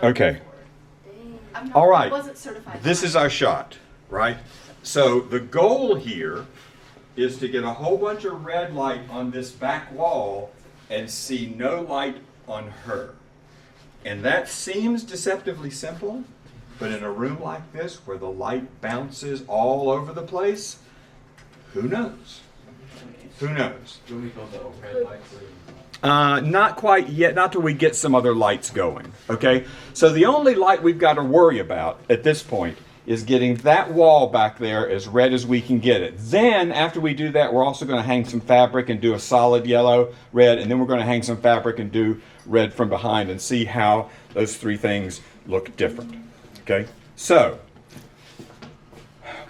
Okay. All right. This is our shot, right? So the goal here is to get a whole bunch of red light on this back wall and see no light on her. And that seems deceptively simple, but in a room like this where the light bounces all over the place, who knows? Who knows? Do we build the overhead lights? Not quite yet, not till we get some other lights going, okay? So the only light we've got to worry about at this point is getting that wall back there as red as we can get it. Then, after we do that, we're also going to hang some fabric and do a solid yellow, red, and then we're going to hang some fabric and do red from behind and see how those three things look different, okay? So,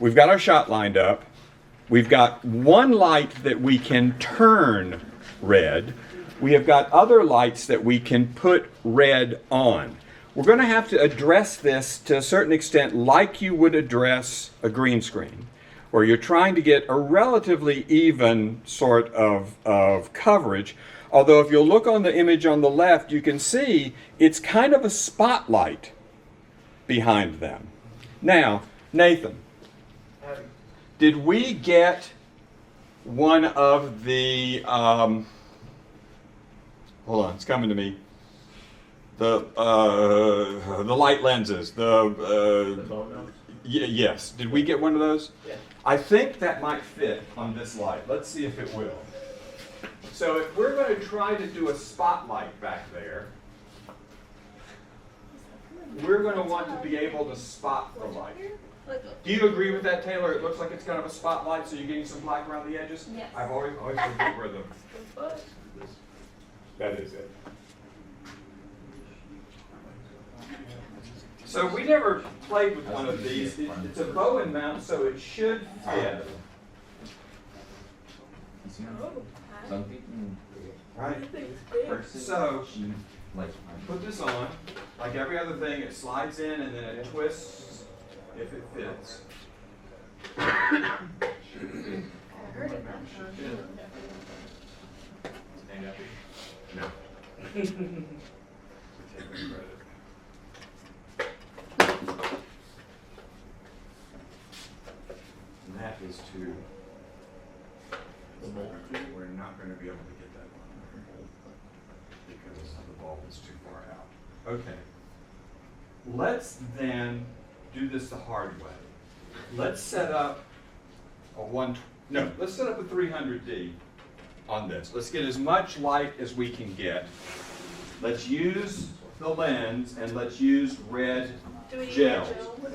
we've got our shot lined up. We've got one light that we can turn red. We have got other lights that we can put red on. We're going to have to address this to a certain extent like you would address a green screen, where you're trying to get a relatively even sort of coverage. Although if you'll look on the image on the left, you can see it's kind of a spotlight behind them. Now, Nathan, did we get one of the, hold on, it's coming to me. The light lenses, yes. Did we get one of those? Yeah. I think that might fit on this light. Let's see if it will. So if we're going to try to do a spotlight back there, we're going to want to be able to spot the light. Do you agree with that, Taylor? It looks like it's kind of a spotlight, so you're getting some black around the edges? Yes. I've always looked at where that is it. So we never played with one of these. It's a bow and mount, so it should fit. Right? So put this on. Like every other thing, it slides in and then it twists if it fits. No. And that is to, we're not going to be able to get that one because the bulb is too far out. Okay. Let's then do this the hard way. Let's set up let's set up a 300D on this. Let's get as much light as we can get. Let's use the lens and let's use red gel.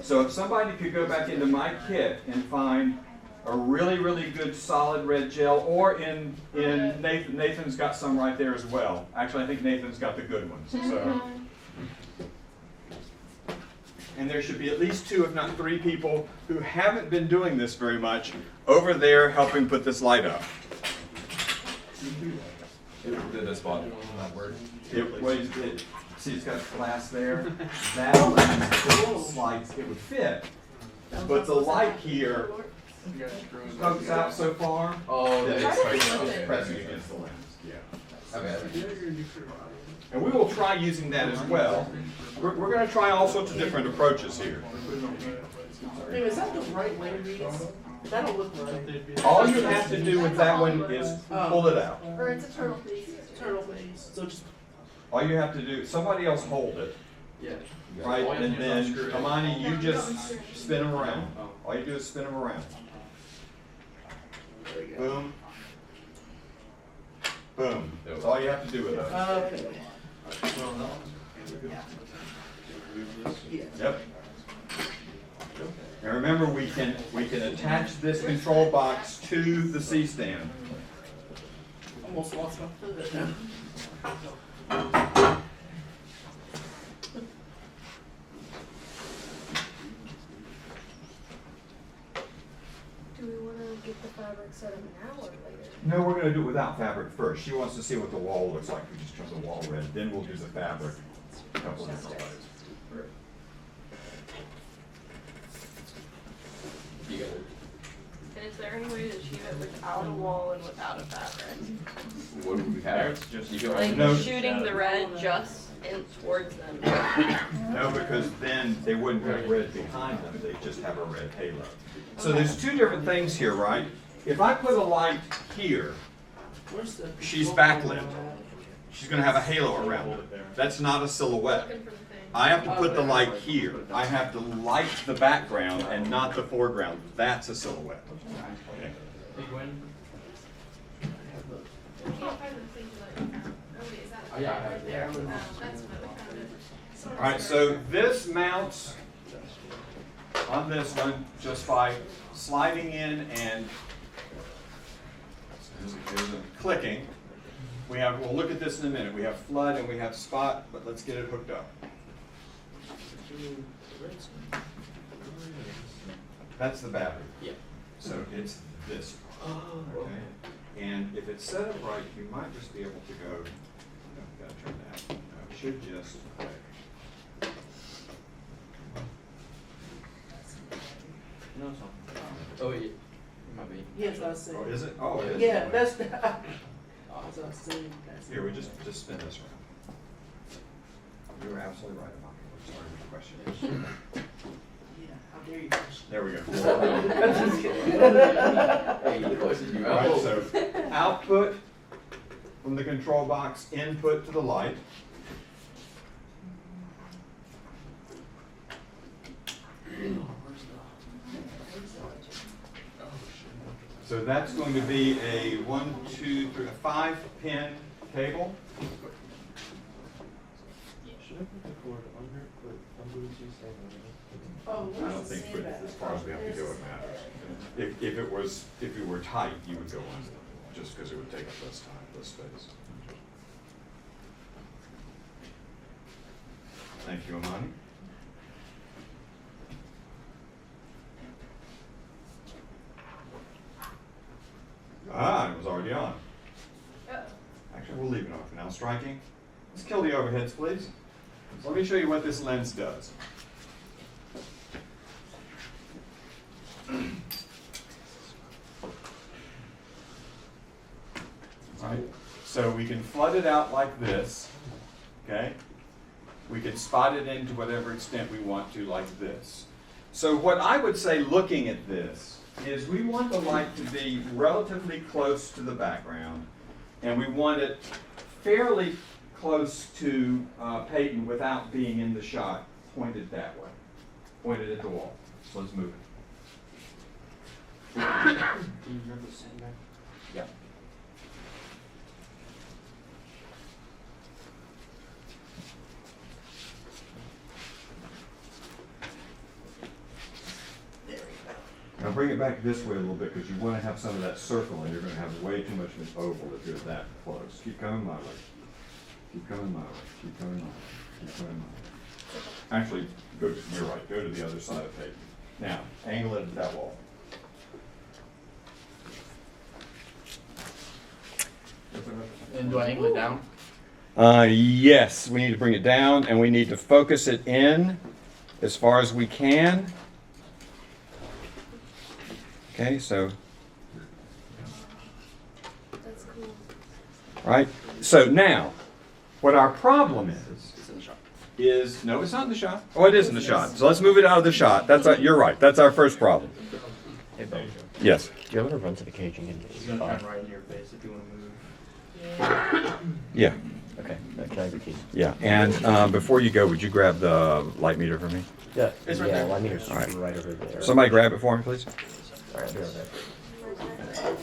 So if somebody could go back into my kit and find a really, really good solid red gel, or in Nathan's got some right there as well. Actually, I think Nathan's got the good ones. So. And there should be at least 2, if not 3 people who haven't been doing this very much over there helping put this light up. Did this bottom not work? See, it's got glass there. That lens slides, it would fit. But the light here pokes out so far that it's pressing against the lens. Yeah. Okay. And we will try using that as well. We're going to try all sorts of different approaches here. Hey, is that the right way to read it? That'll look right. All you have to do with that one is pull it out. Or it's a turtle piece. Turtle face. So just All you have to do, somebody else hold it, yeah. right? And then, Amani, you just spin them around. All you do is spin them around. Boom. Boom. That's all you have to do with those. Okay. Yep. And remember, we can attach this control box to the C-stand. Almost lost my foot now. Do we want to get the fabric set up now or later? No, we're going to do it without fabric first. She wants to see what the wall looks like. We just turn the wall red. Then we'll do the fabric a couple of different ways. And is there any way to achieve it without a wall and without a fabric? What do we have? Just You go Like No. shooting the red just towards them. No, because then they wouldn't have red behind them, they'd just have a red halo. So there's two different things here, right? If I put a light here, Where's the? she's backlit. She's gonna have a halo around her. That's not a silhouette. Looking for the thing. I have to put the light here. I have to light the background and not the foreground. That's a silhouette. Okay. Big win. I can't find the thing that I found. Oh, wait, is that Oh, yeah, I have right it. there? That's what I found it. All right, so this mounts on this one just by sliding in and clicking. We'll look at this in a minute. We have flood and we have spot, but let's get it hooked up. That's the battery. Yeah. So it's this part, okay? And if it's set up right, you might just be able to go, no, gotta turn that. No, it should just click. No, it's not. Oh, wait. It might be. Yes, I see. Oh, is it? Oh, it is. Yeah, that's, as I see. Here, we just spin this around. You were absolutely right about it. Sorry, the question is. Yeah, how dare you. There we go. I'm just kidding. Hey, you question you All right, out. so output from the control box, input to the light. So that's going to be a 1, 2, 3, a 5-pin cable. Should I put the cord under, under the 2 Oh, I don't think for as far as we have to go it matters. If it were tight, you would go under, just because it would take up less time, less space. Thank you, Amani. Ah, it was already on. Uh-oh. Actually, we'll leave it on for now. Striking. Let's kill the overheads, please. So let me show you what this lens does. Right. So we can flood it out like this, okay? We can spot it in to whatever extent we want to like this. So what I would say looking at this is we want the light to be relatively close to the background, and we want it fairly close to Peyton without being in the shot, pointed that way, pointed at the wall. So let's move it. Do you remember saying that? Yeah. Now bring it back this way a little bit because you want to have some of that circle and you're going to have way too much of an oval if you're that close. Keep coming my way. Keep coming my way. Keep coming my way. Keep coming my way. Actually, you're right. Go to the other side of Peyton. Now, angle it at that wall. And do I angle it down? Yes, we need to bring it down and we need to focus it in as far as we can. Okay, so, That's cool. right? So now, what our problem It's in the shot. is, no, it's not in the shot. Oh, it is in the shot. So let's move it out of the shot. You're right. That's our first problem. Hey, Bo, Yes. do you ever run to the cage and get He's this? gonna turn right in your face if you wanna move. Yeah. Okay, can I have your keys? Yeah. And before you go, would you grab the light meter for me? Yeah, It's right yeah, there. well, I mean, it's All right. right over there. Somebody grab it for me, please. All right, I'll be right back.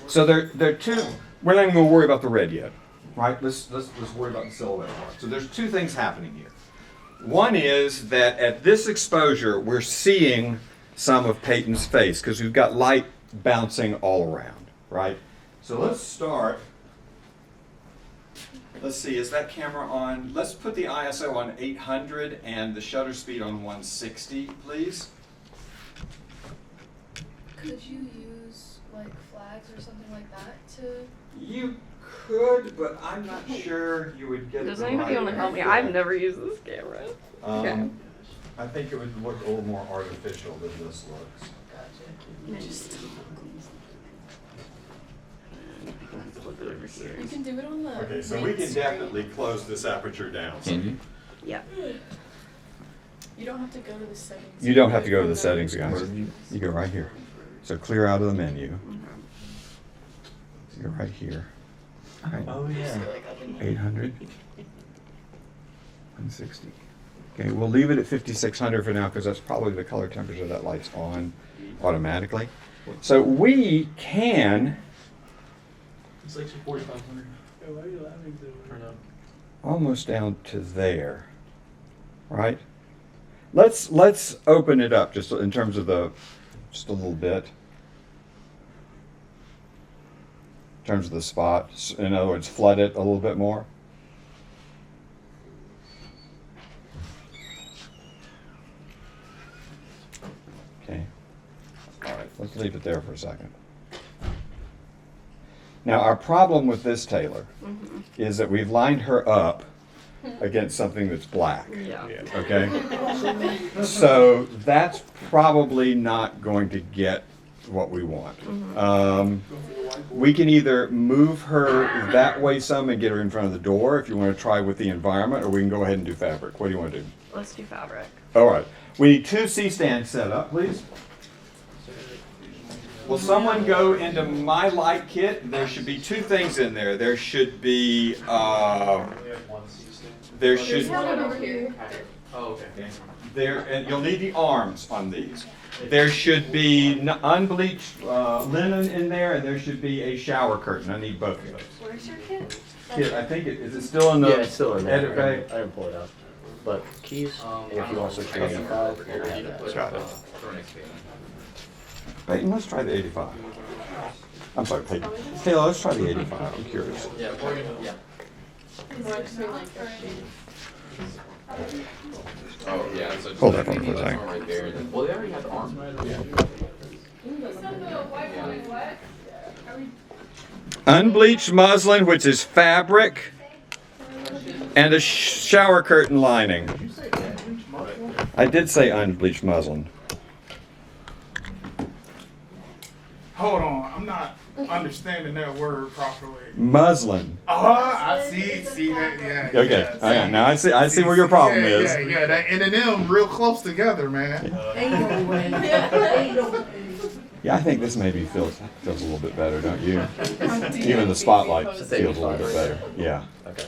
So there are two. We're not even going to worry about the red yet, right? Let's worry about the silhouette part. So there's two things happening here. One is that at this exposure, we're seeing some of Peyton's face because we've got light bouncing all around, right? So let's start. Let's see, is that camera on? Let's put the ISO on 800 and the shutter speed on 160, please. Could you use like flags or something like that to? You could, but I'm not sure you would get Does the anybody right want to help me? effect. I've never used this camera. Okay. I think it would look a little more artificial than this looks. Can I just flip it over here? You can do it on the. Okay, so main we can screen. definitely close this aperture down. Can you? Yeah. You don't have to go to the settings. You don't have to go to the settings, guys. You go right here. So clear out of the menu. So you're right here. All right. Oh, yeah. 800. 160. Okay, we'll leave it at 5600 for now because that's probably the color temperature that light's on automatically. So we can It's like 4,500. Why are you laughing so hard? almost down to there, right? Let's open it up just in terms of just a little bit. In terms of the spot, in other words, flood it a little bit more. Okay. All right, let's leave it there for a second. Now, our problem with this, Taylor, is that we've lined her up against something that's black. Yeah. Okay? So that's probably not going to get what we want. We can either move her that way some and get her in front of the door if you want to try with the environment, or we can go ahead and do fabric. What do you want to do? Let's do fabric. All right. We need 2 C-stands set up, please. Will someone go into my light kit? There should be 2 things in there. There should be, there should, One over here. Oh, okay. there, and you'll need the arms on these. There should be unbleached linen in there, and there should be a shower curtain. I need both of those. Where's your kit? Kit, I think is it still in the Yeah, it's still in there. edit bay? I didn't pull it out. But keys, if you want to switch to 85, we'll have that. Got it. Peyton, let's try the 85. I'm sorry, Peyton. Taylor, let's try the 85. I'm curious. Yeah, we're gonna, yeah. Oh, yeah, so Hold that one for a that's second. one right there. Well, they already have the arm. Unbleached muslin, which is fabric, and a shower curtain lining. I did say unbleached muslin. Hold on, I'm not understanding that word properly. Muslin. I see that, yeah. Okay, yeah, okay. Now I see where your problem yeah, is. Yeah, that N and M real close together, man. Ain't no way. Ain't no way. Yeah, I think this maybe feels a little bit better, don't you? Even the spotlight feels a little bit better. Yeah. Okay.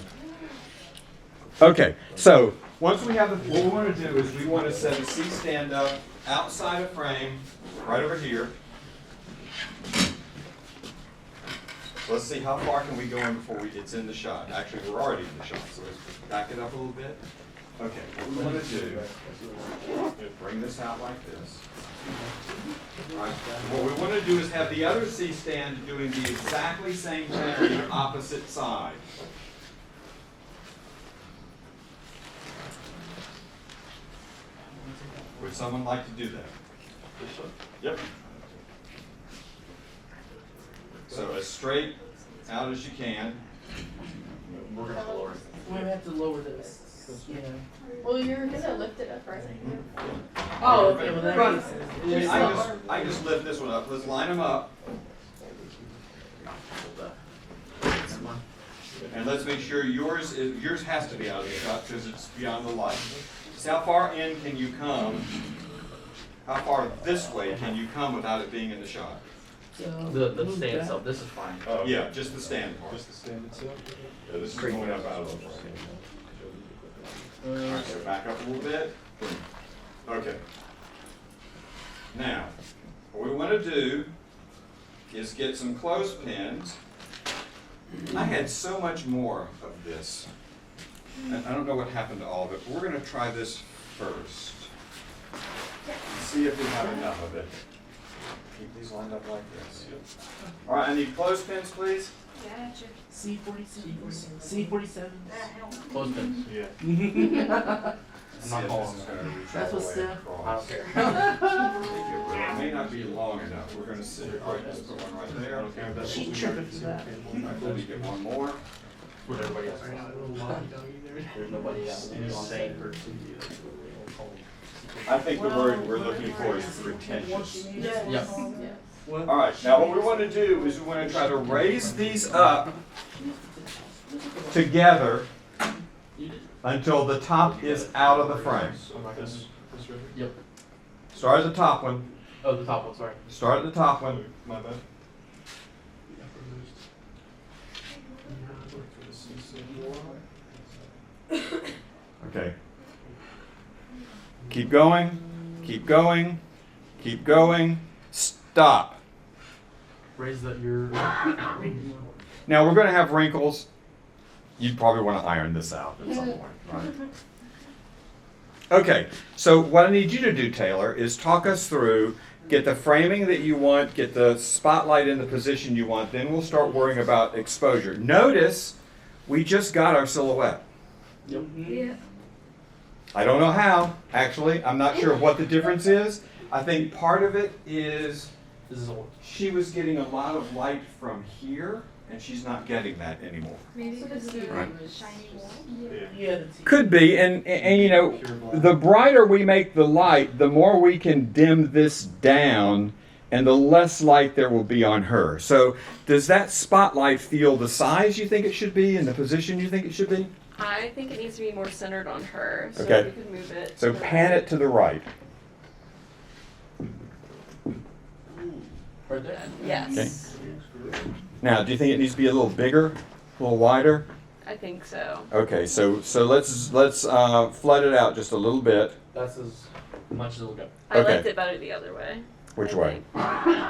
Okay, so once we have what we want to do is we want to set a C-stand up outside of frame, right over here. Let's see how far can we go in before it's in the shot. Actually, we're already in the shot, so let's back it up a little bit. Okay, what we want to do is bring this out like this. All right. What we want to do is have the other C-stand doing the exactly same thing on the opposite side. Would someone like to do that? Yep. So as straight out as you can. We're gonna have to lower it. We have to lower this. Yeah. Well, you're gonna lift it up, right? Oh, okay, well that Right. makes sense. I just lift this one up. Let's line them up. And let's make sure yours has to be out of the shot because it's beyond the light. So how far in can you come? How far this way can you come without it being in the shot? The stand itself, this is fine. Yeah, just the stand part. Just the stand itself? Yeah, this is going up out of the frame. Alright, so back up a little bit. Okay. Now, what we want to do is get some clothespins. I had so much more of this. And I don't know what happened to all of it, but we're going to try this first. See if we have enough of it. Keep these lined up like this. All right, I need clothespins, please. Gotcha. C47. C47. Close pins. Yeah. See not if calling this is gonna reach That's all what's the way there. across. It may not be long enough. We're gonna see. All right, let's put one right there. She tripping for that. All right, let me get one more. What everybody else. There's nobody else saying her. I think the word we're looking for is pretentious. Yep. All right, now what we want to do is we want to try to raise these up together until the top is out of the frame. This right here? Yep. Start at the top one. Oh, the top one, sorry. Start at the top one. My bad. Okay. Keep going. Keep going. Keep going. Stop. Raise that your. Now we're going to have wrinkles. You'd probably want to iron this out at some point, right? Okay, so what I need you to do, Taylor, is talk us through, get the framing that you want, get the spotlight in the position you want, then we'll start worrying about exposure. Notice, we just got our silhouette. Yep. Yeah. I don't know how, actually. I'm not sure what the difference is. I think part of it is This is all. she was getting a lot of light from here, and she's not getting that anymore. Maybe because of the Right. shiny wall. Yeah, that's Could be, and you know, the brighter we make the light, the more we can dim this down, and the less light there will be on her. So, does that spotlight feel the size you think it should be, and the position you think it should be? I think it needs to be more centered on her, so Okay. we could move it. So, to the pan it to the right. Right there? Yes. Now, do you think it needs to be a little bigger, a little wider? I think so. Okay, so let's flood it out just a little bit. That's as much as it'll go. I Okay. liked it better the other way. Which I way? think.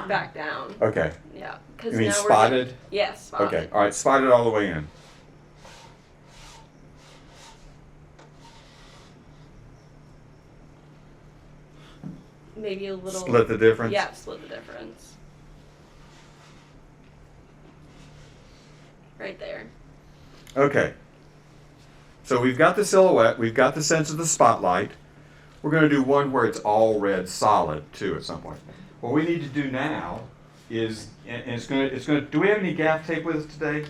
Back down. Okay. Yeah. Because You mean now spotted? Yes, spotted. Okay. All right. Spot it all the way in. Maybe a little. Split the difference. Yeah, split the difference. Right there. Okay. So we've got the silhouette. We've got the sense of the spotlight. We're going to do one where it's all red solid too at some point. What we need to do now is, and it's going to. Do we have any gaff tape with us today?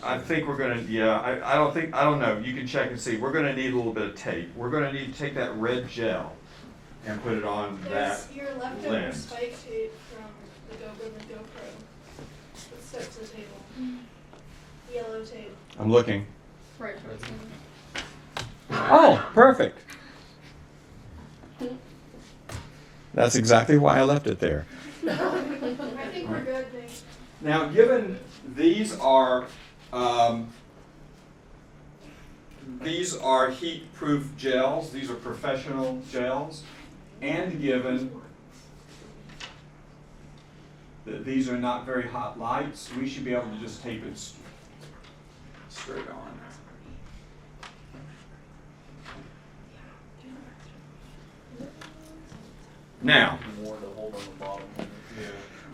I think we're gonna, yeah, I don't know, you can check and see, we're gonna need a little bit of tape. We're gonna need to take that red gel and put it on that There's your leftover lens. spike tape from the GoPro. It stuck to the table. Yellow tape. I'm looking. Right. Oh, perfect. That's exactly why I left it there. I think we're good, Nick. Now, given these are heat-proof gels, these are professional gels, and given that these are not very hot lights, we should be able to just tape it straight on. Now, More to hold on the bottom.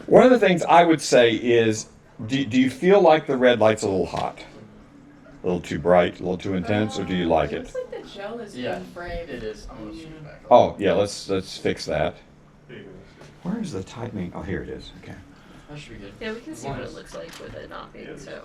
one of the things I would say is, do you feel like the red light's a little hot? A little too bright, a little too intense, or do you like it? Looks like the gel is Yeah, in frame. it is. I'm gonna shoot it back. Oh, yeah, let's fix that. Where is the tightening? Oh, here it is, okay. That should be good. Yeah, we can see what it looks like with it not being so.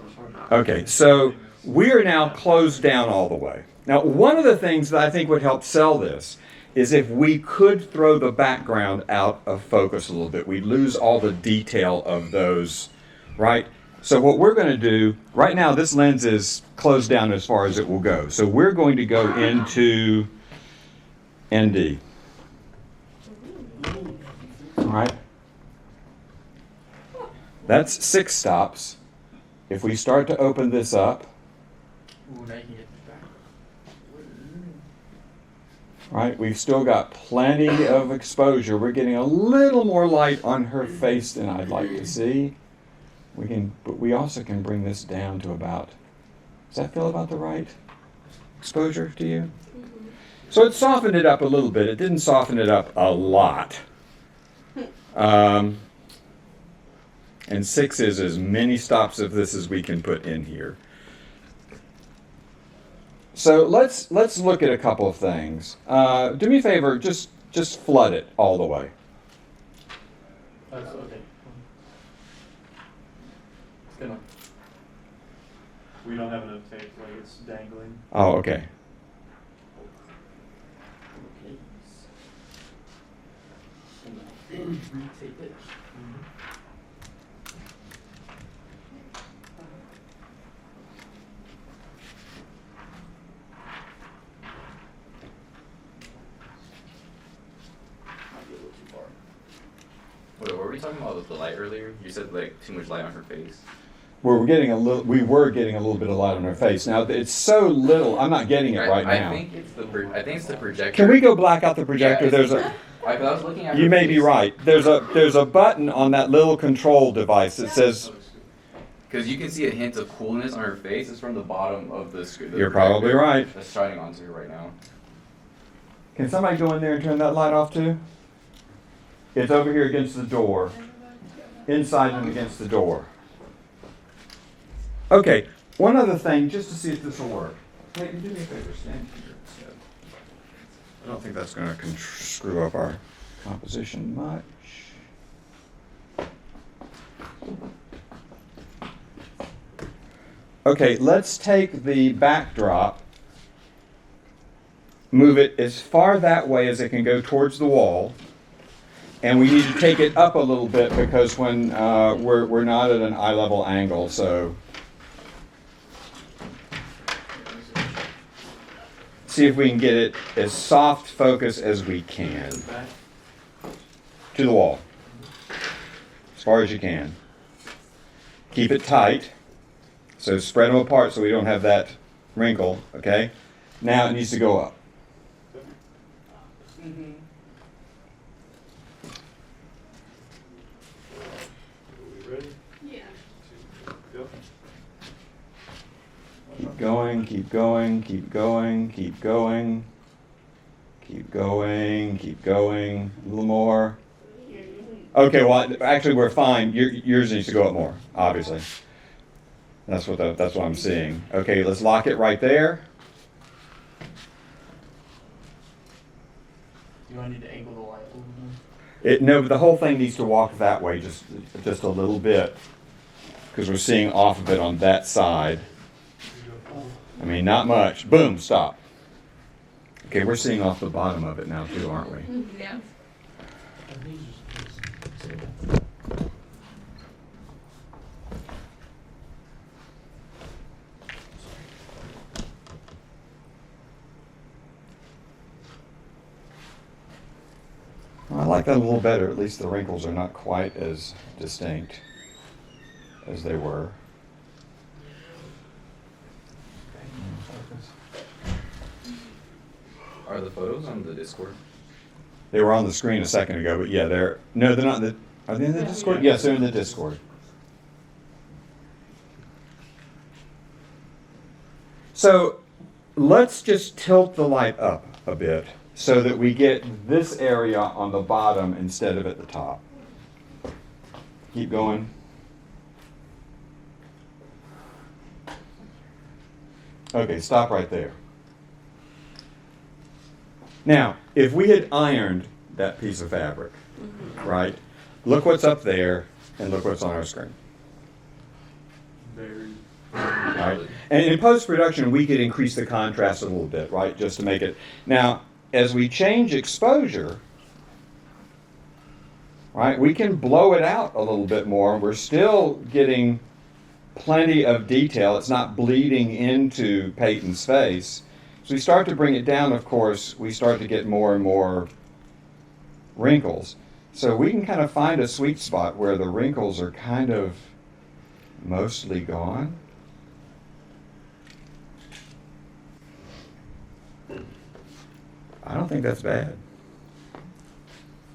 Okay, so we are now closed down all the way. Now, one of the things that I think would help sell this is if we could throw the background out of focus a little bit. We'd lose all the detail of those, right? So what we're going to do, right now this lens is closed down as far as it will go. So we're going to go into ND. All right? That's 6 stops. If we start to open this up, Ooh, now you can get back. right, we've still got plenty of exposure. We're getting a little more light on her face than I'd like to see. But we also can bring this down to about, does that feel about the right exposure to you? So it softened it up a little bit. It didn't soften it up a lot. And 6 is as many stops of this as we can put in here. So let's look at a couple of things. Do me a favor, just flood it all the way. That's okay. Good enough. We don't have enough tape, like it's dangling. Oh, okay. Retape it. you talking about the light earlier? You said like too much light on her face. We were getting a little bit of light on her face. Now it's so little. I'm not getting it right now. I think it's the projector. Can we go black out the projector? Yeah, There's a. I was looking at. You her may be face. right. There's a button on that little control device that says. Because you can see a hint of coolness on her face. It's from the bottom of the screen. You're probably right. That's shining onto her right now. Can somebody go in there and turn that light off too? It's over here against the door. Inside and against the door. Okay, one other thing, just to see if this will work. Hey, do me a favor, stand here instead. I don't think that's going to screw up our composition much. Okay, let's take the backdrop, move it as far that way as it can go towards the wall, and we need to take it up a little bit because when we're not at an eye level angle, so see if we can get it as soft focus as we can to the wall, as far as you can. Keep it tight. So spread them apart so we don't have that wrinkle, okay? Now it needs to go up. Mm-hmm. We ready? Yeah. Go. Keep going, keep going, keep going, keep going. Keep going, keep going. A little more. Okay, well, actually we're fine. Yours needs to go up more, obviously. That's what I'm seeing. Okay, let's lock it right there. Do I need to angle the light a little bit? No, but the whole thing needs to walk that way just a little bit because we're seeing off of it on that side. I mean, not much. Boom, stop. Okay, we're seeing off the bottom of it now too, aren't we? Yeah. I like that a little better. At least the wrinkles are not quite as distinct as they were. Are the photos on the Discord? They were on the screen a second ago, but yeah, they're not in the. Are they in the Discord? Yes, they're in the Discord. So let's just tilt the light up a bit so that we get this area on the bottom instead of at the top. Keep going. Okay, stop right there. Now, if we had ironed that piece of fabric, right, look what's up there and look what's on our screen. Very. Right? And in post-production, we could increase the contrast a little bit, right, just to make it. Now, as we change exposure, right, we can blow it out a little bit more. We're still getting plenty of detail. It's not bleeding into Peyton's face. So we start to bring it down, of course, we start to get more and more wrinkles. So we can kind of find a sweet spot where the wrinkles are kind of mostly gone. I don't think that's bad.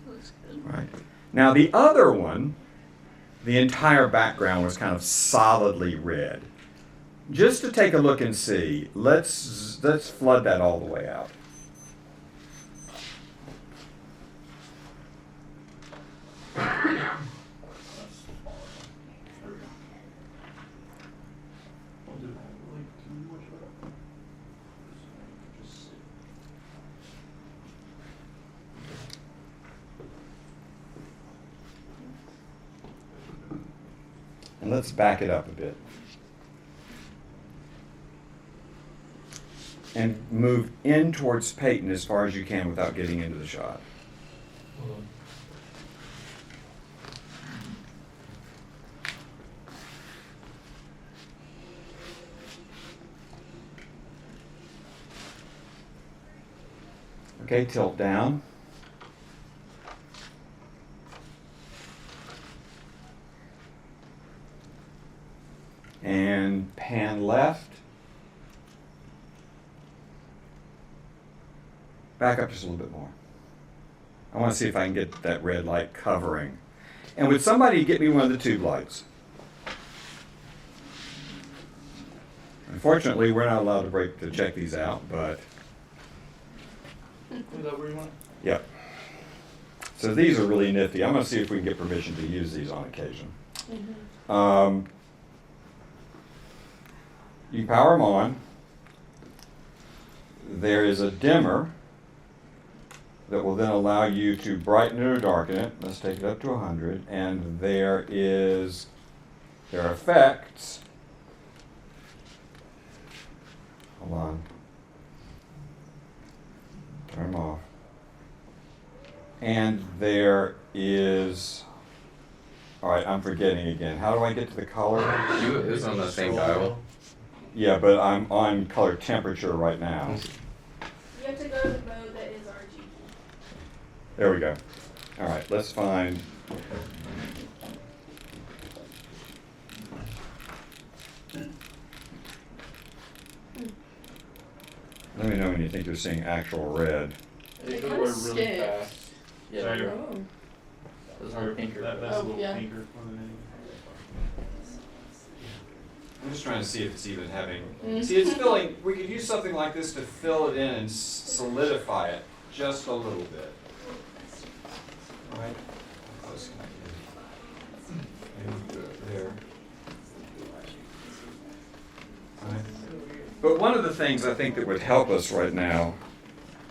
Looks good. Right. Now the other one, the entire background was kind of solidly red. Just to take a look and see, let's flood that all the way out. And let's back it up a bit. And move in towards Peyton as far as you can without getting into the shot. Okay, tilt down. Back up just a little bit more. I want to see if I can get that red light covering. And would somebody get me one of the tube lights? Unfortunately, we're not allowed to check these out, but Is that where you want? yep. So these are really nifty. I'm going to see if we can get permission to use these on occasion. You power them on. There is a dimmer that will then allow you to brighten it or darken it. Let's take it up to 100. And there are effects. Hold on. Turn them off. And there is, all right, I'm forgetting again. How do I get to the color? It was on the same dial. Yeah, but I'm on color temperature right now. You have to go to the mode that is RGB. There we go. All right, let's find. Let me know when you think you're seeing actual red. It It goes kinda away really skips. fast. Yeah. Sorry. Oh. Those are pinker. That's a Oh, little yeah. pinker more than anything. I'm just trying to see if it's even having. Mm. See, it's filling. We could use something like this to fill it in and solidify it just a little bit. All right. How close can I get? Maybe do it there. All right. But one of the things I think that would help us right now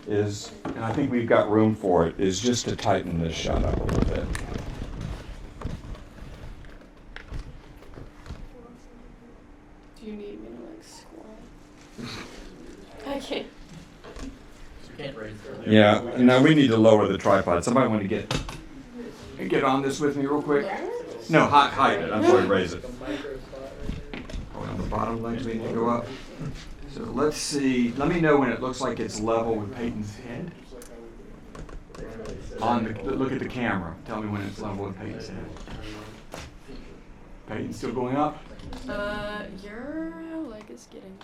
is, and I think we've got room for it, is just to tighten this shot up a little bit. Do you need me to like squat? I can't. You can't raise it. Yeah, now we need to lower the tripod. Somebody want to get on this with me real quick? No, hide it. I'm sorry, raise it. Oh, on the bottom legs we need to go up. So let's see. Let me know when it looks like it's level with Peyton's head. Look at the camera. Tell me when it's level with Peyton's head. Peyton's still going up? Your leg is getting.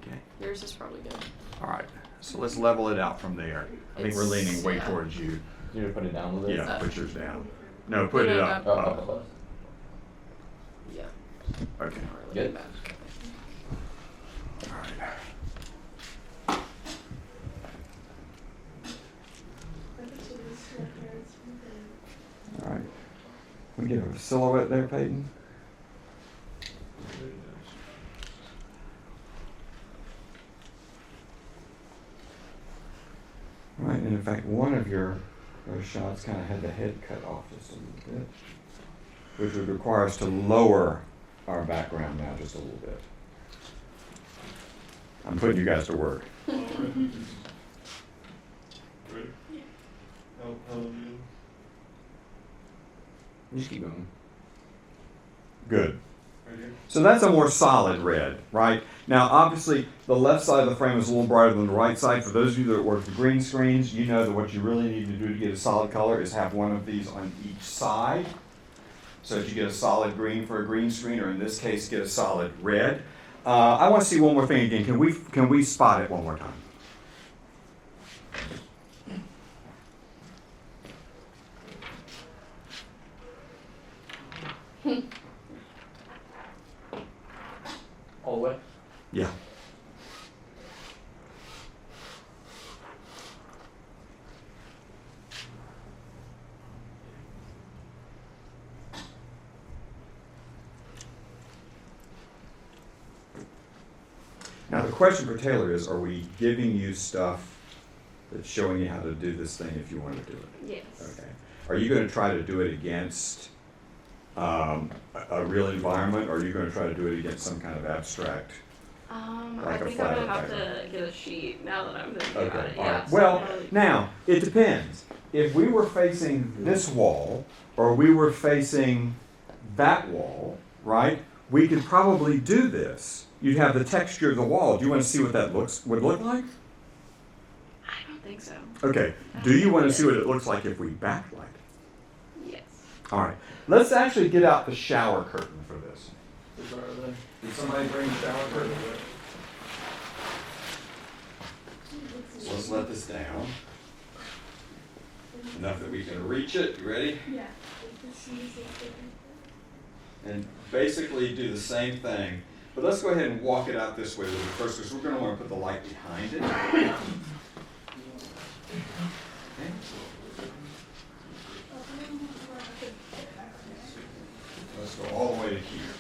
Okay. Yours is probably good. All right. So let's level it out from there. I think we're leaning way towards you. You gonna put it down a little bit? Yeah, put yours down. No, put it up. Oh, up. Yeah. Okay. Good. All right. All right. We get a silhouette there, Peyton. Right, and in fact, one of those shots kind of had the head cut off just a little bit, which would require us to lower our background now just a little bit. I'm putting you guys to work. Ready? How you? Just keep going. Good. Right here? So that's a more solid red, right? Now, obviously, the left side of the frame is a little brighter than the right side. For those of you that work with green screens, you know that what you really need to do to get a solid color is have one of these on each side. So that you get a solid green for a green screen, or in this case, get a solid red. I want to see one more thing again. Can we spot it one more time? All the way? Yeah. Now the question for Taylor is, are we giving you stuff that's showing you how to do this thing if you want to do it? Yes. Okay. Are you going to try to do it against a real environment, or are you going to try to do it against some kind of abstract? Like I a think flat I'm gonna have background. to get a sheet now that I'm thinking about Okay, it. all Yeah. right. so Well, probably- now, it depends. If we were facing this wall, or we were facing that wall, right, we could probably do this. You'd have the texture of the wall. Do you want to see what that would look like? I don't think so. Okay. Do you want to see what it looks like if we backlight? Yes. All right. Let's actually get out the shower curtain for this. Those are the. Did somebody bring the shower curtain? So let's let this down. Enough that we can reach it. You ready? Yeah. And basically do the same thing. But let's go ahead and walk it out this way a little bit first, because we're going to want to put the light behind it. Okay. Let's go all the way to here.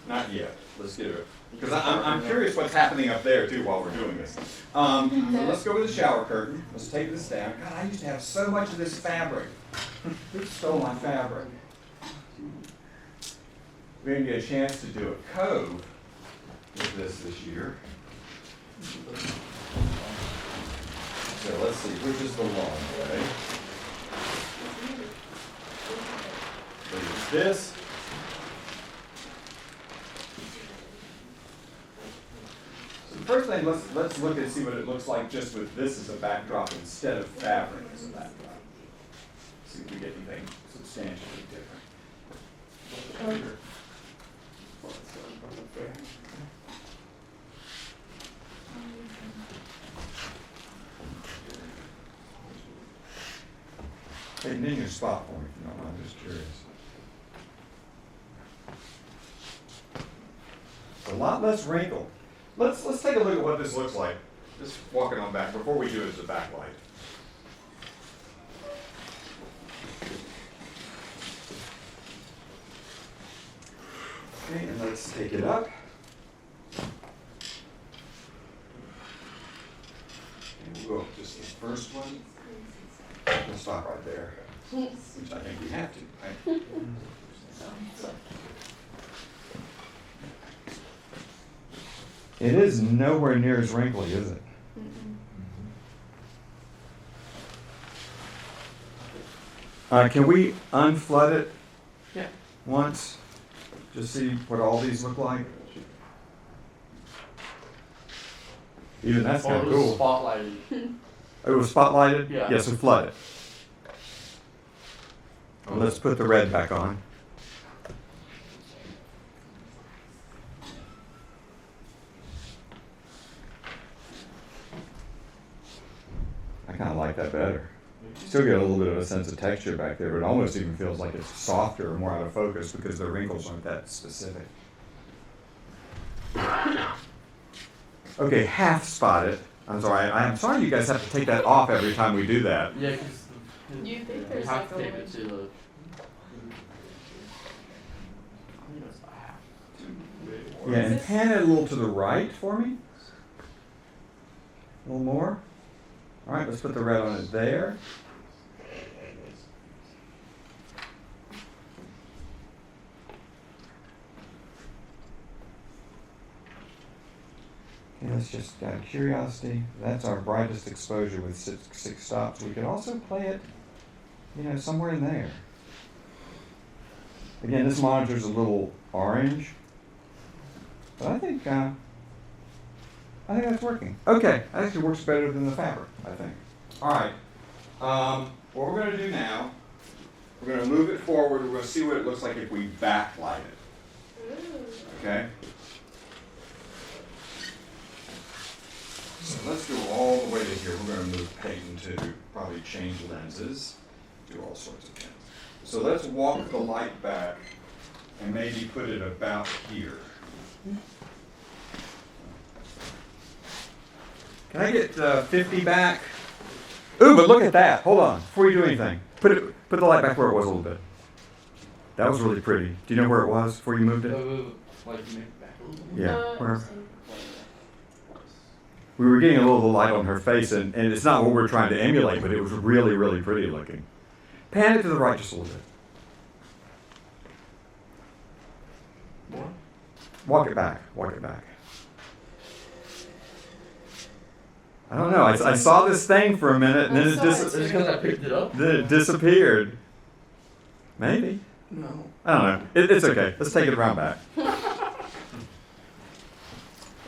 Not yet. Let's get it. Because I'm curious what's happening up there too while we're doing this. So let's go with the shower curtain. Let's take this down. God, I used to have so much of this fabric. Who stole my fabric? We're going to get a chance to do a cove with this year. So let's see, which is the long way? So use this. So the first thing, let's look and see what it looks like just with this as a backdrop instead of fabric as a backdrop. See if we get anything substantially different. Hey, name your spot for me if you don't mind, I'm just curious. It's a lot less wrinkle. Let's take a look at what this looks like. Just walking on back before we do it as a backlight. Okay, and let's take it up. And we'll go up just this first one. We'll stop right there, which I think we have to, right? It is nowhere near as wrinkly, is it? Can we unflood it? Yeah. Once? Just see what all these look like? Even that's kind of cool. Spotlighted. It was spotlighted? Yeah. Yes, and flood it. Well, let's put the red back on. I kind of like that better. Still get a little bit of a sense of texture back there, but it almost even feels like it's softer or more out of focus because the wrinkles aren't that specific. Okay, half spotted. I'm sorry. I'm sorry you guys have to take that off every time we do that. Yeah, because You think you there's have like to a tape it to the. I think it's a half. Yeah, and pan it a little to the right for me. A little more. All right, let's put the red on it there. Okay, let's just, out of curiosity, that's our brightest exposure with six stops. We could also play it, somewhere in there. Again, this monitor's a little orange, but I think that's working. Okay, I think it works better than the fabric, I think. All right, what we're gonna do now, we're gonna move it forward. We're gonna see what it looks like if we backlight it. Okay? So let's go all the way to here. We're gonna move Peyton to probably change lenses, do all sorts of things. So let's walk the light back and maybe put it about here. Can I get 50 back? Ooh, but look at that. Hold on. Before you do anything, put the light back where it was a little bit. That was really pretty. Do you know where it was before you moved it? Like you make it back a little bit. Yeah. Where? We were getting a little light on her face, and it's not what we're trying to emulate, but it was really, really pretty looking. Pan it to the right just a little bit. More? Walk it back. Walk it back. I don't know. I saw this thing for a minute, and then it Is it because I picked it up? then it disappeared. Maybe. No. I don't know. It's okay. Let's take it around back.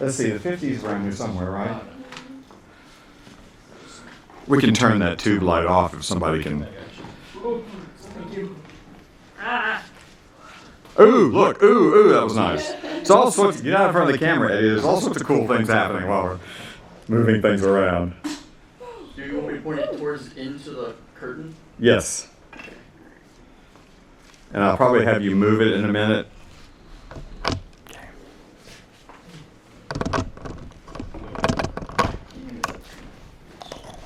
Let's see. The 50 is around here somewhere, right? We can turn that tube light off if somebody can. Thank you. Ooh, look. Ooh, that was nice. It's all sorts. Get out in front of the camera, Eddie. There's all sorts of cool things happening while we're moving things around. Do you want me to point it towards into the curtain? Yes. And I'll probably have you move it in a minute.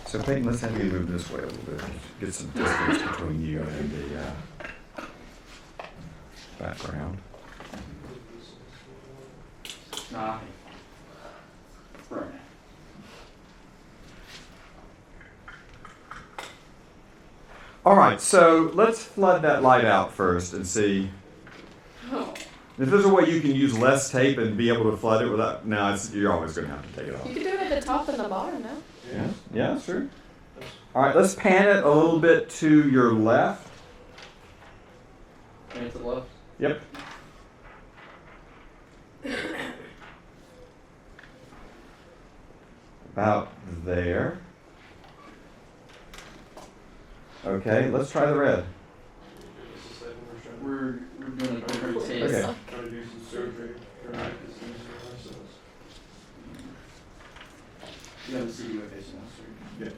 So Peyton, let's have you move this way a little bit. Get some distance between you and the background. Nah. Right. All right, so let's flood that light out first and see. Oh. If there's a way you can use less tape and be able to flood it without, no, you're always going to have to take it off. You could do it at the top and the bottom, no? Yeah, sure. All right, let's pan it a little bit to your left. Pan to the left. Yep. About there. Okay, let's try the red. We're doing a different taste. Okay. Trying to do some surgery for practices or ourselves. You have the CD with face now, sir. Yeah.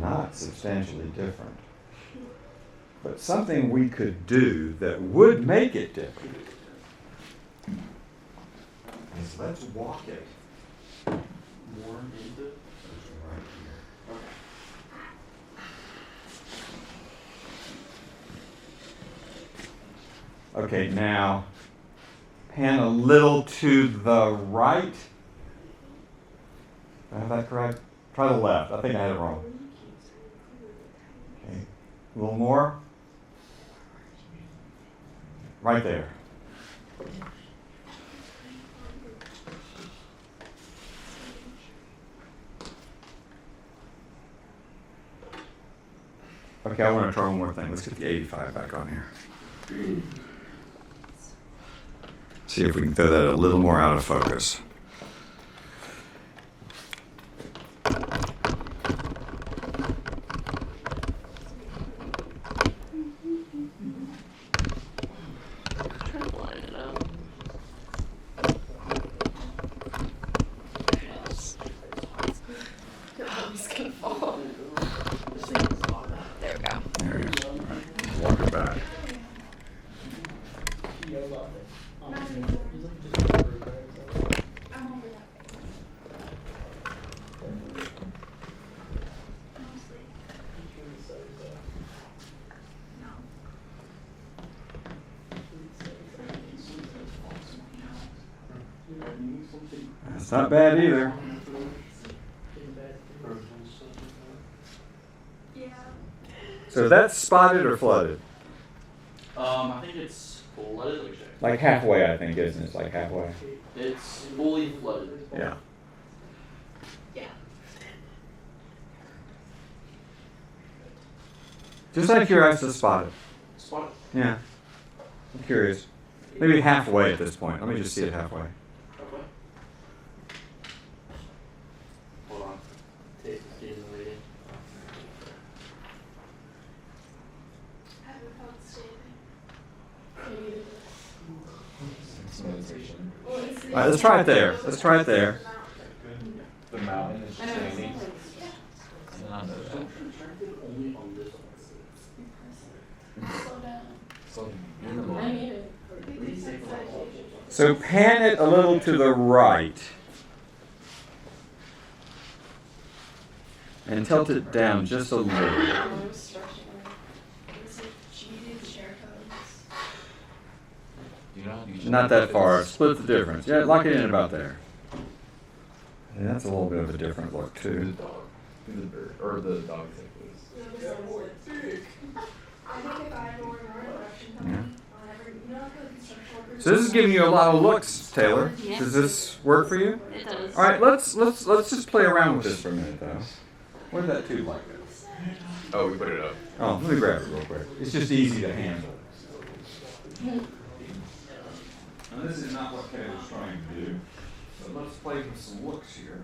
Not substantially different. But something we could do that would make it different is let's walk it More into. right here. Okay, now pan a little to the right. Did I have that correct? Try the left. I think I had it wrong. Okay, a little more. Right there. Okay, I want to try one more thing. Let's get the 85 back on here. See if we can throw that a little more out of focus. Trying to line it up. Your mom's gonna fall. There we go. There it is. All right. Walk it back. I'm over that. That's not bad either. Yeah. So that's spotted or flooded? I think it's flooded. Let me check. Like halfway, I think, isn't it? It's like halfway. It's fully flooded. Yeah. Yeah. Just out of curiosity, spotted. Spot it. Yeah. I'm curious. Maybe halfway at this point. Let me just see it halfway. Okay. Hold on. Tape is getting the way in. I haven't felt standing. All right, let's try it there. Let's try it there. The mountain is just standing. Only on this Slow down. I need it. So pan it a little to the right. And tilt it down just a little. I'm stretching. It's like cheated share codes. Not that far. Split the difference. Yeah, lock it in about there. Yeah, that's a little bit of a different look The too. dog. The bird. Or the dog thing, please. I think if I had more direction Yeah. on every, you know, like construction workers. So this is giving you a lot of looks, Taylor. Does this work for you? It does. All right, let's just play around with this for a minute though. Where did that tube light go? Oh, we put it up. Oh, let me grab it real quick. It's just easy to handle. And this is not what Taylor's trying to do. So let's play with some looks here.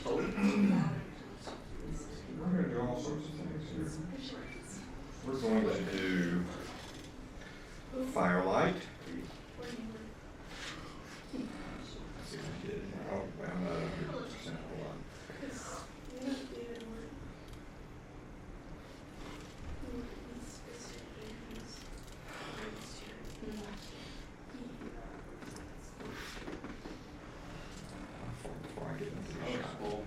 We're going to do all sorts of things here. We're going to do firelight. Let's see if we get it. Oh, well, I'm not 100%. Hold on. Before I get into the shot.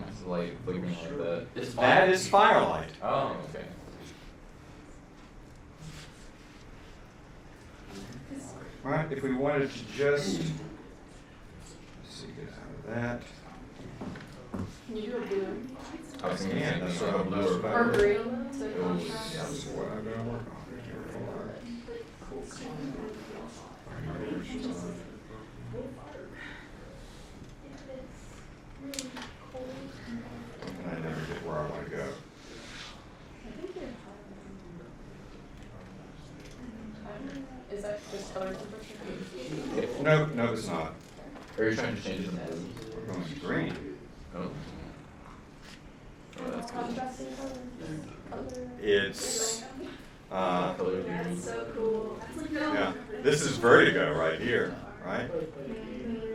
It's light flickering like that. That is firelight. Oh, okay. Right, if we wanted to just, let's see, get out of that. Can you do a blue? I was thinking Yeah, that's what I'm blue doing. or Or green? So It was- contrast. That's what I'm gonna work on here. And I never get where I wanna go. Is that just color temperature? Nope, no, it's not. Or you're trying to change it to blue? We're going to green. Oh. Oh, that's cool. Contrasting color. It's, Color. That's so cool. yeah, this is vertigo right here, right?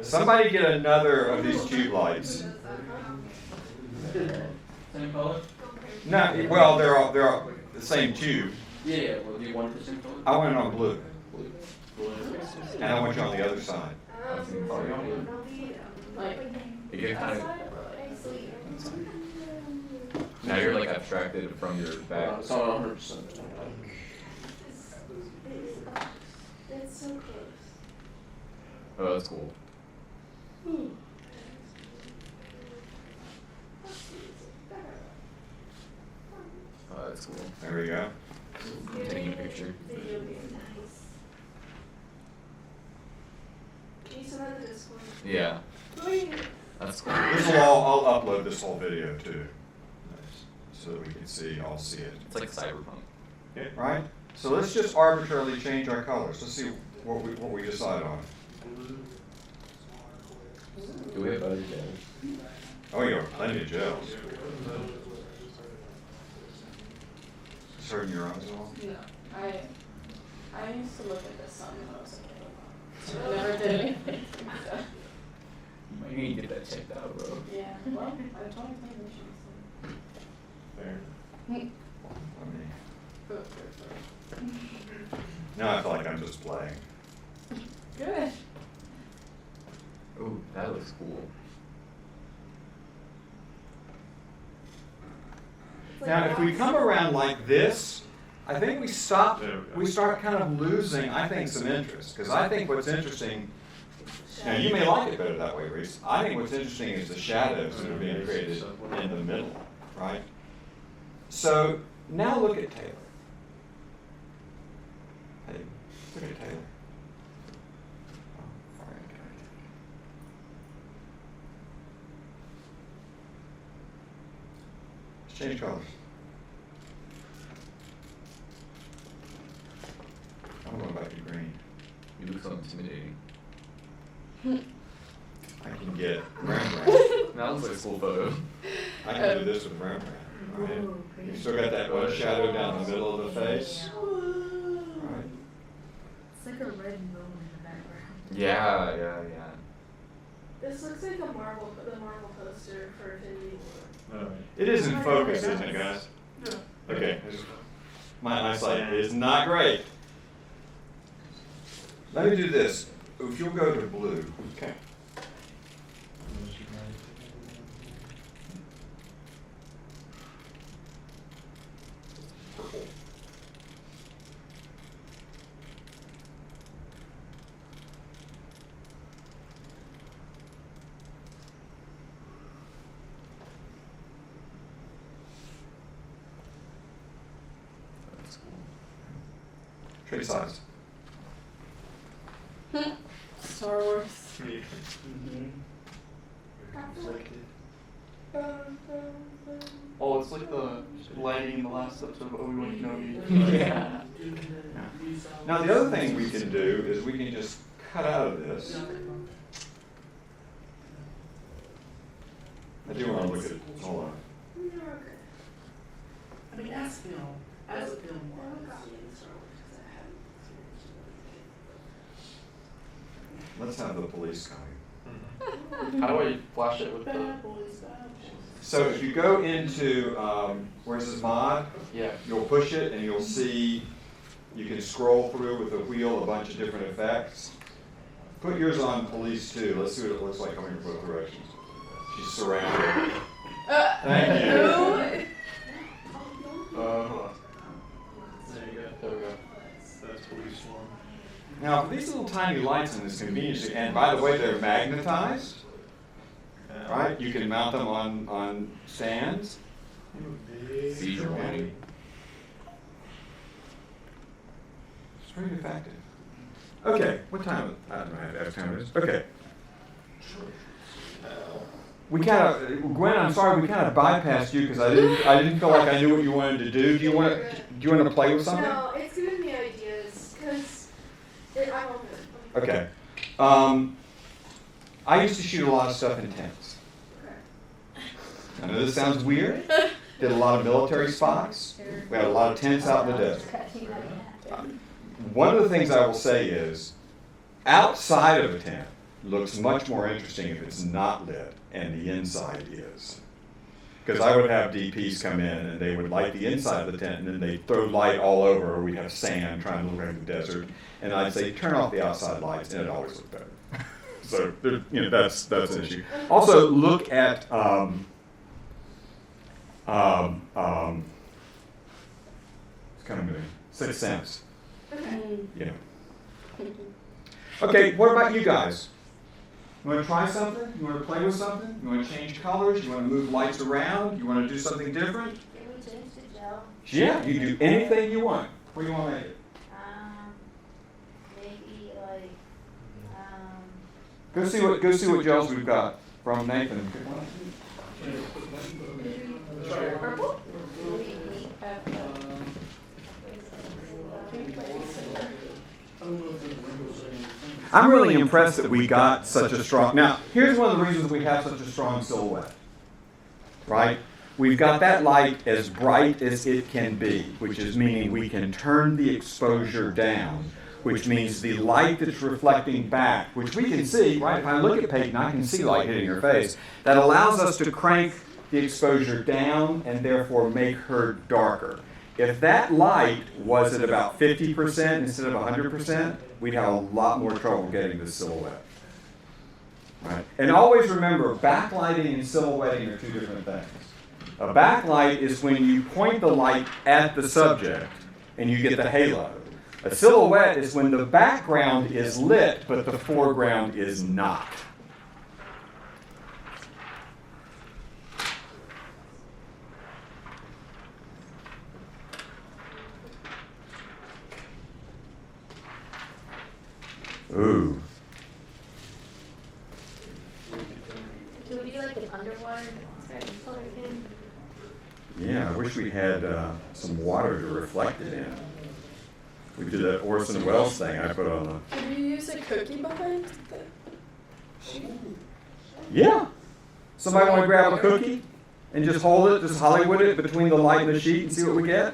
Somebody get another of these tube lights. Same color? No, well, they're all the same tube. Yeah, well, do you want the same color? I want it on blue, Blue. and I want you on the other side. Like, You get kind of. Now you're like abstracted from your back. It's not 100%. It's so close. Oh, that's cool. Oh, that's cool. There we go. Taking a picture. Can you send that to Discord? Yeah. That's cool. This will all, I'll upload this whole video too, so that we can all see it. It's like cyberpunk. Right? So let's just arbitrarily change our colors. Let's see what we decide on. Do we have other gels? Oh, you have plenty of gels. It's hurting your eyes at all? no. I used to look at the sun when I was a kid. I never did anything. So, You need to get that checked out, bro. yeah. Well, by the 2020 we should be Fair. I mean, good. now I feel like I'm just playing. Good. Ooh, that looks cool. Now, if we come around like this, I think we stop, There we go. we start kind of losing, I think, some interest. Because I think what's interesting, now you may like it better that way, Reese. I think what's interesting is the shadows that are being created in the middle, right? So now look at Taylor. Hey, look at Taylor. Oh, all right, okay. Let's change colors. I'm going back to green. You look so intimidating. I can get Rembrandt. That looks like a cool photo. I can do this with Rembrandt. Right? You still got that one shadow down the middle of the face. Right. It's like a red moon in the background. Yeah, yeah, yeah. This looks like the Marvel poster for Infinity War. Alright. It is in focus, isn't it, guys? Okay. My eyesight is not great. Let me do this. If you'll go to blue. Okay. Purple. That's cool. Trade size. Star Wars. Oh, it's like the lighting in the last episode of Obi-Wan Kenobi. Yeah. Yeah. Now, the other thing we can do is we can just cut out of this. I do want to look at, hold on. I mean, as film wise. Let's have the police coming. How do I flash it with the? Bad boys, bad boys. So if you go into, where's this mod? Yeah. You'll push it and you'll see, you can scroll through with the wheel a bunch of different effects. Put yours on police too. Let's see what it looks like coming from both directions. She's surrounded. Thank you. Hold on. There you go. There we go. That's police form. Now, for these little tiny lights in this convenience, and by the way, they're magnetized, right? You can mount them on stands. Seizure warning. It's pretty effective. Okay, what time? I don't know, I have 10 minutes. Okay. We kind of, Gwen, I'm sorry, we kind of bypassed you because I didn't feel like I knew what you wanted to do. Do you want to play with something? No, it's giving me ideas, because I'm on it. Okay. I used to shoot a lot of stuff in tents. I know this sounds weird. Did a lot of military spots. We had a lot of tents out in the desert. One of the things I will say is, outside of a tent looks much more interesting if it's not lit and the inside is. Because I would have DPs come in and they would light the inside of the tent and then they'd throw light all over, or we'd have sand trying to look like the desert. And I'd say, turn off the outside lights, and it always looked better. So, that's an issue. Also, look at, it's kind of moving, Sixth Sense. Yeah. Okay, what about you guys? You want to try something? You want to play with something? You want to change colors? You want to move lights around? You want to do something different? Can we change the gel? Yeah, you do anything you want. What do you want to make it? Maybe like, Go see what gels we've got from Nathan. Purple? I'm really impressed that we got such a strong, now, here's one of the reasons we have such a strong silhouette, right? We've got that light as bright as it can be, which is meaning we can turn the exposure down, which means the light that's reflecting back, which we can see, right? If I look at Peyton, I can see light hitting her face. That allows us to crank the exposure down and therefore make her darker. If that light was at about 50% instead of 100%, we'd have a lot more trouble getting the silhouette. Right? And always remember, backlighting and silhouetting are two different things. A backlight is when you point the light at the subject and you get the halo. A silhouette is when the background is lit, but the foreground is not. Ooh. can we do like an underwater color again? Yeah, I wish we had some water to reflect it in. We did that Orson Welles thing I put on the... Could you use a cookie behind the sheet? Yeah. Somebody want to grab a cookie and just hold it, just Hollywood it between the light and the sheet and see what we get?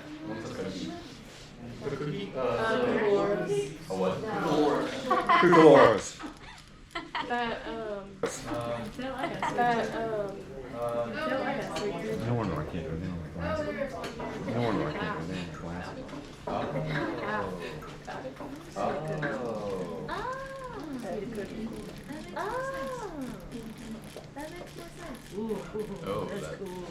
The cookie? Dolores. A what? Cucaloras. That, No wonder I can't go down my glasses. No wonder I can't go down my glasses. Oh,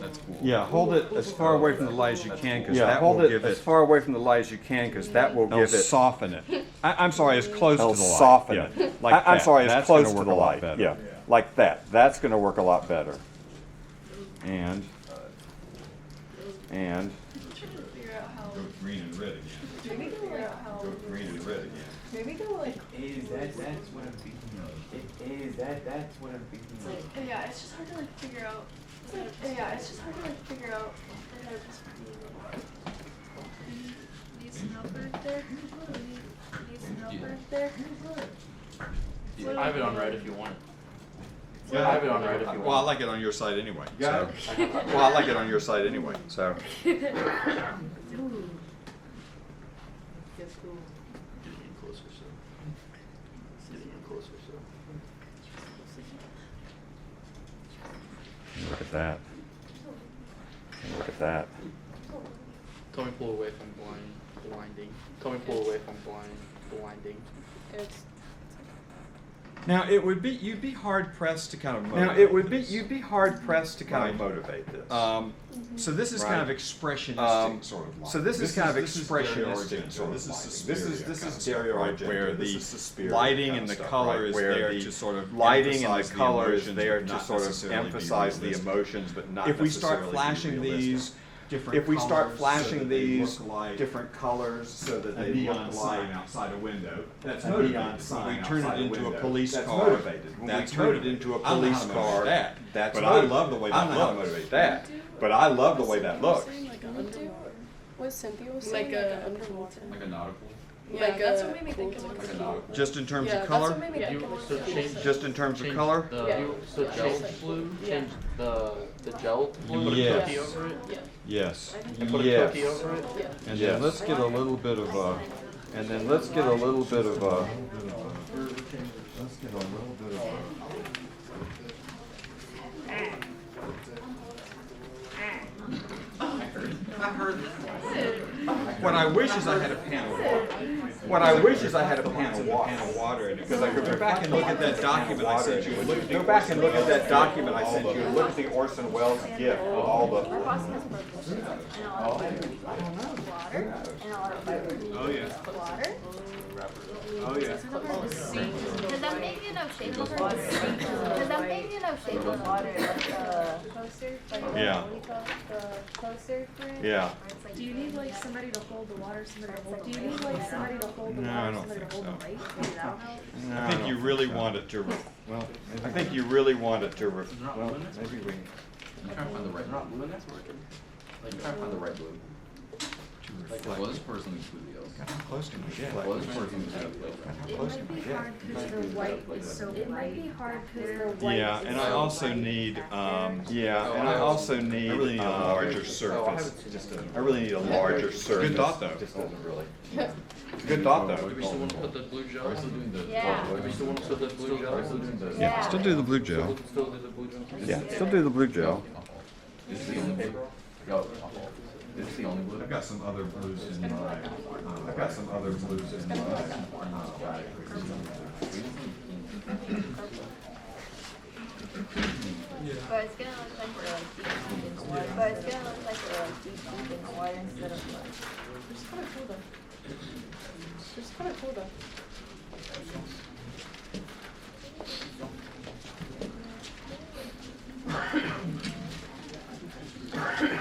that's cool. Yeah, hold it as far away from the light as you can, because Yeah, that hold will it give as it. far away from the light as you can, because that will It'll give it. soften it. I'm sorry, as close to the It'll light. soften Yeah. it. Like I'm that. sorry, as That's close gonna to work the a lot light. better. Yeah, like that. That's going to work a lot better. And I'm trying to figure out how. Go green and red again. Maybe figure out how. Go green and red again. Maybe go like. That's what I'm thinking of. That's what I'm thinking It's like, yeah, it's just hard to like figure out. It's hard to like figure out how to just these some help right there? Need some help right there? I have it on red if you want it. Yeah. I have it on red if you want. Well, I like it on your side anyway. Got So. Well, I like it on your side anyway, so. Ooh. Feels cool. Getting in closer, so. Getting in closer, so. Look at that. Look at that. Tell me pull away from blinding. Tell me pull away from blinding. It's Now, you'd be hard pressed to kind of motivate. You'd be hard pressed to kind of motivate this. So this is kind of expressionistic sort of lighting. So this is kind of This is Dario expressionistic Argento sort of lighting. lighting. This is Dario right, Argento. where This the is Suspiria lighting kind and of the stuff, color right, is where there the to sort of lighting and the emphasize color is emotions, there but to not sort of necessarily be emphasize the realistic. emotions, but not If we start necessarily be flashing realistic. these different if we start colors flashing so that they these look like different colors so that a they neon look sign like outside a window. That's a motivated. neon sign When we turn outside it a into a window. police That's car. motivated. When That's we turn it motivated. into a I don't know how police to car, motivate that. that's But motivated. I love the way I that don't know how to looks. motivate that, but I love the way that looks. what Cynthia was Like saying, a underwater. Like a nautical. Yeah, that's what made me think of cool. it. Like a nautical. Just in terms Yeah, of that's color? what made me think of So it. change. Just in terms of change color? The, Yeah. So gel blue. Yeah. Change the gel blue. Put a Yes. cookie over it. Yeah. Yes. And put a Yes. cookie over it. Yeah. And Yes. then let's get a little bit of let's get a little bit of let's get a little bit of What I wish is I had a pan of water. What I wish is I had a pan of water in it. Because I could go back and look at that document I sent you. Go back and look at that document I sent you. Look at the Orson Welles gift with all the. Oh, yeah. Water? Oh, yeah. Cause I'm thinking of shape of water. Cause I'm thinking of shape of water, like Coaster? Like Yeah. what do you call it? The coaster friend? Yeah. Do you need like somebody to hold the water, somebody to hold the light? Do you need like somebody to hold the No, I water, don't somebody to think hold the so. light? Maybe that'll help. I think you really want it to, well, I think you really want it to, well, maybe we. I'm trying to find the right blue. Like, I'm trying to find the right blue. Like, well, this person is blue yellow. How close can we get? Well, this person is blue. How It close might can we be get? hard because the white is so bright. It might be hard because the white Yeah, is and I so also bright need, back there. yeah, and I also need, I really need a larger surface. Just a. I really need a larger surface. Good thought, though. Just doesn't really. Good thought, Do though. we still want to put the blue gel? Are we still doing the? Yeah. Do we still want to put the blue gel? Are we still doing the? Yeah, still do the blue gel. Still do the blue gel. Yeah, still do the blue gel. Is this the only blue? No, is this the only blue? I've got some other blues in my, I've got some other blues in my. But it's gonna look like we're like deep in the water. But it's gonna look like we're like deep in the water instead of like. It's kind of cool though. It's kind of cool though.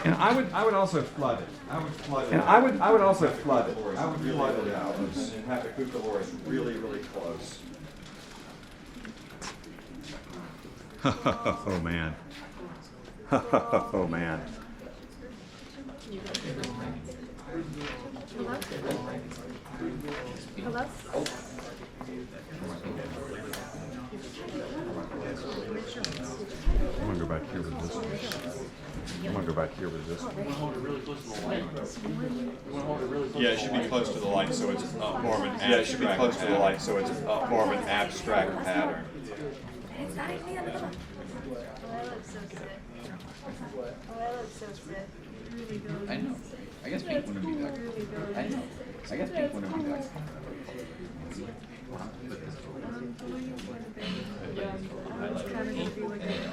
And I would also flood it. I would flood it. And I would also flood it. I would flood it out and have the cucalores really, really close. Oh, man. Oh, man. Hello? I'm gonna go back here with this one. I'm gonna go back here with this one. You want to hold it really close to the light? You want to hold it really close Yeah, to it the should be light? close to the light, so it's more of an abstract. Yeah, it should be close to the light, so it's more of an abstract pattern. It's not even the other one. Oh, that looks so sick. Oh, that looks so sick. I know. I guess pink wouldn't be that. I know. I guess pink wouldn't be that. It's kind of gonna be like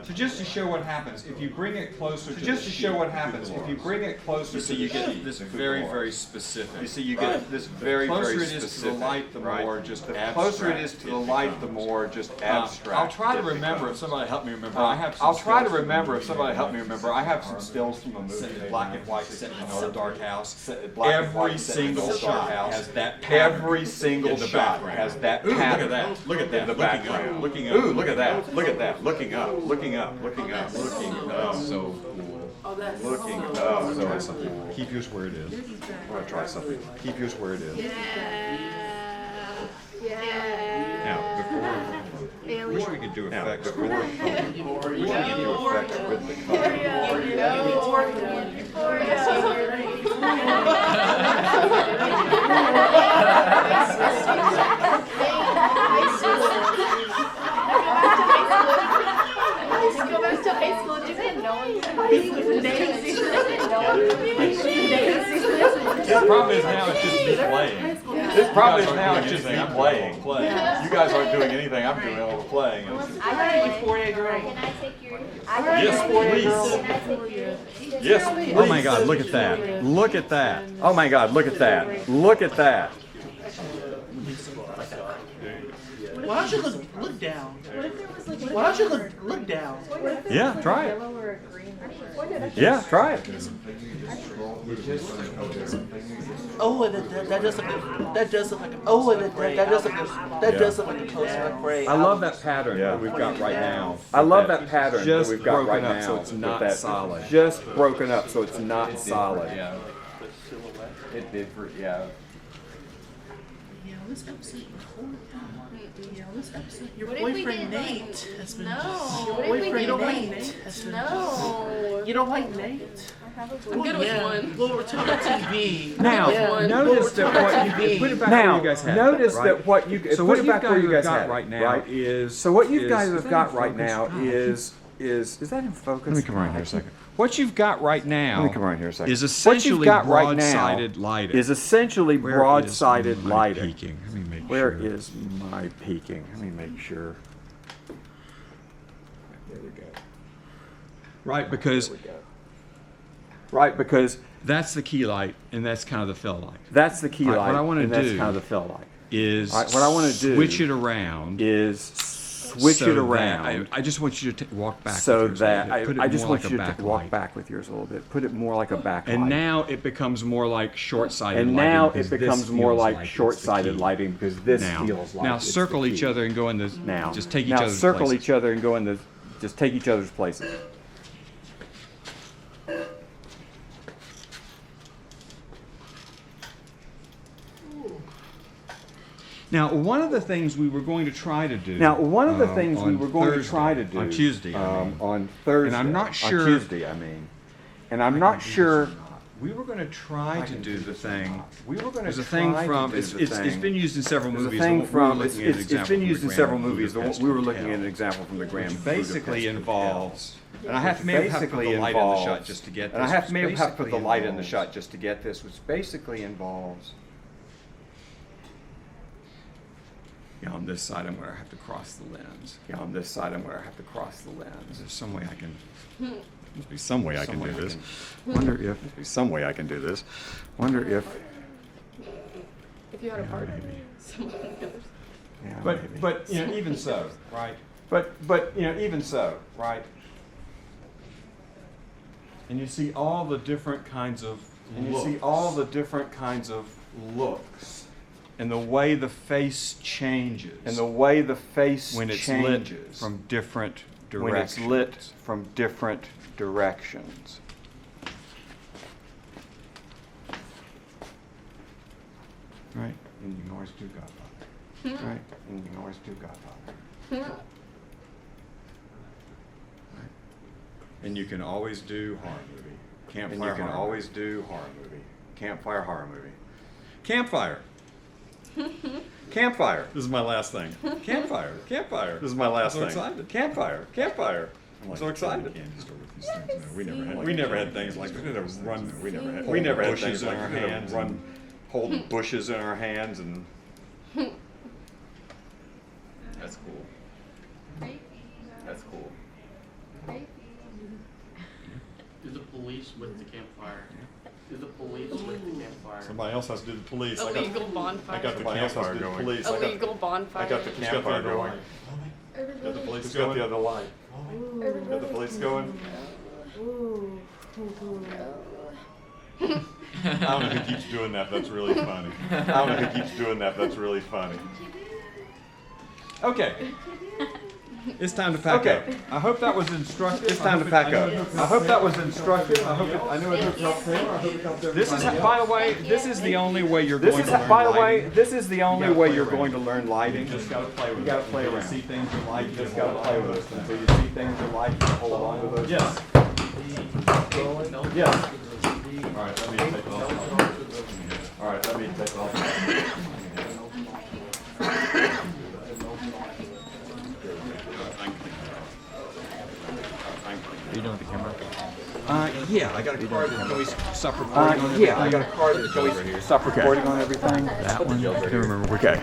So just to show what happens, if you bring it closer to the just to show what sheet, happens, if you bring it closer you to see the you get sheet, this the very, cucalores. very specific. You see, you get this very, The very closer specific. it is to the light, the right? more just The abstract closer it is to the it light, the becomes. more just abstract. I'll try to it remember if becomes. somebody help me remember. I have some I'll try to stills from remember a if movie somebody in help me remember. I have some stills from a Set movie. in black and white, set in an old dark house. Black and Every white, set in an single old dark shot house. has that pattern Every single in the shot background. has that Ooh, look at pattern. that. Look at that. In the Looking up. background. Looking up. Ooh, look at that. Look at that. Looking up. Looking up. Looking up. Looking up. So cool. Oh, that's Looking so up. cool. So keep yours where it is. I'm gonna try something. Keep yours where it is. Now, before, wish we could do effects. Before, we can do effects with the Go back to high school, you didn't know him. The problem is now it's just me playing. This problem is now it's just me playing. You guys aren't doing anything. I'm doing all the playing. Can I take your? Yes, please. Yes, please. Oh my God, look at that. Look at that. Oh my God, look at that. Look at that. Why don't you look down? Why don't you look down? Yeah, try it. Yeah, try it. Oh, that does look like that does look like a poster of gray. I love that pattern that we've got right now. I love that pattern that we've got right now. So it's not solid. Just broken up, so it's not solid. Yeah. It did for, yeah. Yeah, let's upset your whole time. Yeah, let's upset your What if we boyfriend did, like- Nate has been. No. Your What if we boyfriend did, like- Nate has been. No. You don't like Nate? I'm good with one. Well, we're talking TV. Now, Yeah. notice that what you put it back where you guys had. Notice that what you So put what it you back where you guys got had right now right? is So what you is- guys is have that got in right focus? now God. is that in focus? Let me come around here a second. What you've got right now Let me come around here a second. is What essentially you've got right now broad-sided lighting. is essentially Where broad-sided is my lighting. peaking? Let me make Where sure. is my peaking? Let me make sure. There we go. Right, because There we go. Right, because that's the key light, and that's kind of the fill light. that's the key All right, light. what I wanna and that's do kind of the fill light. Is All right, what I wanna do switch it around. Is switch so it that- around. I just want you to walk back. So with yours a that little bit. Put it I just more want like you a to walk backlight. back with yours a little bit. Put it more like a backlight. And now it becomes more like short-sighted And lighting. now because it becomes this more feels like it's the short-sighted key. lighting because this Now, feels like now it's the circle each key. other and go in the. Now, just take each now other's circle places. each other and go in the. Just take each other's places. Now, one of the things we were going to try to do. Now, one of the things we on were going to Thursday- try to do on Tuesday, I mean. on Thursday, And I'm not sure- on Tuesday, I mean, and I'm not sure. We were going to try to do the thing. We were going to There's a thing try from to do it's, the it's thing. been used in several There's a movies. thing We were from looking it's, at an it's example been from used the in several Grand movies. Budapest We were Hotel, looking at an example from the Grand which basically Budapest Hotel. involves. And I have to maybe have to put the light in the shot just to get this. And I have which to maybe have to put the basically light in the involves- shot just to get this, which basically involves. Yeah, on this side, I'm going to have to cross the lens. Yeah, on this side, I'm going to have to cross the lens. There's some way I can. Must be some way I can Some do way I this. can- Wonder if must be some way I can do this. Wonder if. If you had a partner. Yeah, But maybe. but you know even so, right? But you know even so, right? And you see all the different kinds of looks, and the way the face changes, And the way the face when it's changes lit from different directions. when it's lit from different directions. Right? And you can always do Godfather. Right? And you can always do Godfather. And you can always do horror movie. And Campfire you can horror always movie. do horror movie. Campfire horror movie. Campfire. Campfire. This is my last thing. Campfire. Campfire. This is my last thing. Excited. Campfire. Campfire. I'm like so excited. candy store with these things. No, We never had things like we never run. We never had. We never had bushes things in like our we never hands. run, hold bushes in our hands and. That's cool. That's cool. Do the police with the campfire? Do the police with the campfire? Somebody else has to do the police. Illegal bonfire. I got the campfire going. Police. Illegal bonfire. I got the campfire going. Got the police going. Got the other light. Got the police going. I don't know who keeps doing that. That's really funny. I don't know who keeps doing that. That's really funny. Okay. It's time to pack up. I hope that was instructive. It's time to pack up. I hope that was instructive. I hope it, I knew it helped Taylor. I hope it helped everybody. This is, by the way, this is the only way you're going to learn lighting. By the way, this is the only way you're going to learn lighting. You just gotta play with it. You gotta play around. See things you like, you just gotta play with it. Until you see things you like, you hold on to those. Yes. Yes. All right, let me take off. All right, let me take off. Are you doing with the camera? Yeah, I got a card that can we stop recording on everything? Yeah, I got a card that can we stop recording on everything? That one? I can't remember which. Okay.